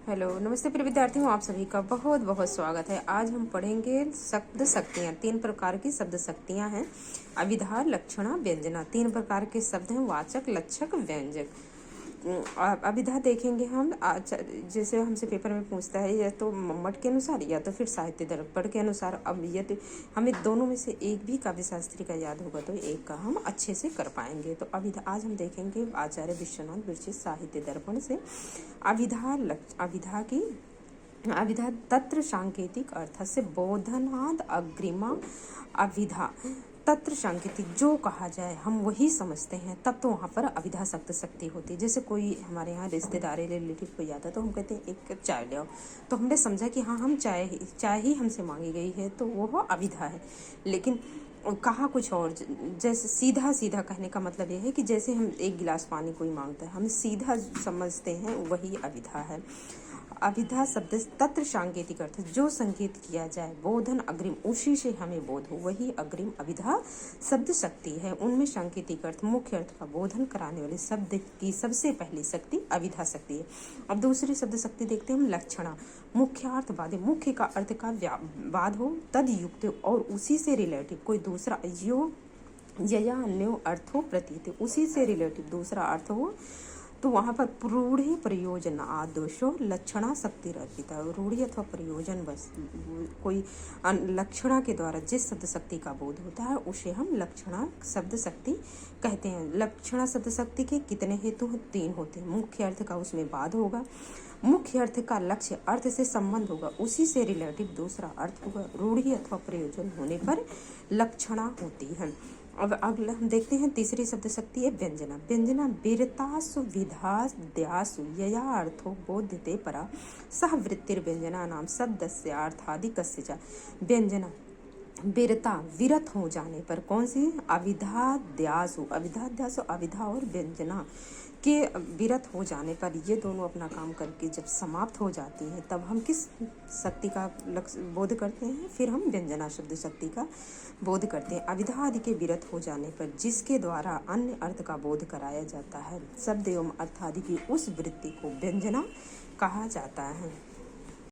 Hello, नमस्ते प्रिय विद्यार्थियों, आप सभी का बहुत बहुत स्वागत है। आज हम पढ़ेंगे शब्द शक्तियाँ। 3 प्रकार की शब्द शक्तियाँ हैं। अभिधा, लक्षणा, व्यंजना। 3 प्रकार के शब्द हैं, वाचक, लक्षक, व्यंजक। अभिधा देखेंगे हम। जैसे हमसे पेपर में पूछता है या तो मम्मट के अनुसार या तो फिर साहित्य दर्पण के अनुसार। अब ये तो हमें दोनों में से एक भी काव्य शास्त्री का याद होगा तो एक का हम अच्छे से कर पाएंगे। तो अभिधा आज हम देखेंगे आचार्य विश्वनाथ विरचित साहित्य दर्पण से। अभिधा तत्र सांकेतिक अर्थ से बोधनाद अग्रिमा। अभिधा तत्र सांकेतिक, जो कहा जाए हम वही समझते हैं, तब तो वहाँ पर अभिधा शब्द शक्ति होती है। जैसे कोई हमारे यहाँ रिश्तेदार रिलेटिव कोई आता तो हम कहते हैं एक कप चाय ले आओ, तो हमने समझा कि हाँ हम चाय ही हमसे मांगी गई है, तो वो अभिधा है। लेकिन कहा कुछ और, जैसे सीधा सीधा कहने का मतलब यह है कि जैसे हम एक गिलास पानी कोई मांगता है, हम सीधा समझते हैं, वही अभिधा है। अभिधा शब्द तत्र सांकेतिक अर्थ, जो संकेत किया जाए, बोधन अग्रिम, उसी से हमें बोध हो, वही अग्रिम अभिधा शब्द शक्ति है। उनमें सांकेतिक अर्थ, मुख्य अर्थ का बोधन कराने वाले शब्द की सबसे पहली शक्ति अभिधा शक्ति है। अब दूसरी शब्द शक्ति देखते हैं हम, लक्षणा। मुख्यार्थ बाधे, मुख्य का अर्थ का वाद हो, तद युक्त और उसी से रिलेटिव कोई दूसरा यो या अन्यो अर्थ हो, प्रतीत उसी से रिलेटिव दूसरा अर्थ हो, तो वहाँ पर रूढ़ी प्रयोजन आदोषो लक्षणा शक्ति अर्पिता। रूढ़ी अथवा प्रयोजन बस कोई लक्षणा के द्वारा जिस शब्द शक्ति का बोध होता है उसे हम लक्षणा शब्द शक्ति कहते हैं। लक्षणा शब्द शक्ति के कितने हेतु? 3 होते हैं। मुख्य अर्थ का उसमें बाद होगा, मुख्य अर्थ का लक्ष्य अर्थ से संबंध होगा, उसी से रिलेटिव दूसरा अर्थ होगा, रूढ़ी अथवा प्रयोजन होने पर लक्षणा होती है। अब अगला हम देखते हैं तीसरी शब्द शक्ति है व्यंजना। व्यंजना वीरतासु विधाद्यासु यया अर्थो बोध्यते परा सह वृत्तिर्व्यंजना नाम शब्दस्य अर्थादिकस्य च। व्यंजना वीरता, विरत हो जाने पर, कौन सी? अविधाद्यासु, अविधा और व्यंजना के विरत हो जाने पर, ये दोनों अपना काम करके जब समाप्त हो जाती हैं तब हम किस शक्ति का बोध करते हैं? फिर हम व्यंजना शब्द शक्ति का बोध करते हैं। अविधा आदि के विरत हो जाने पर जिसके द्वारा अन्य अर्थ का बोध कराया जाता है, शब्द एवं अर्थ आदि की उस वृत्ति को व्यंजना कहा जाता है।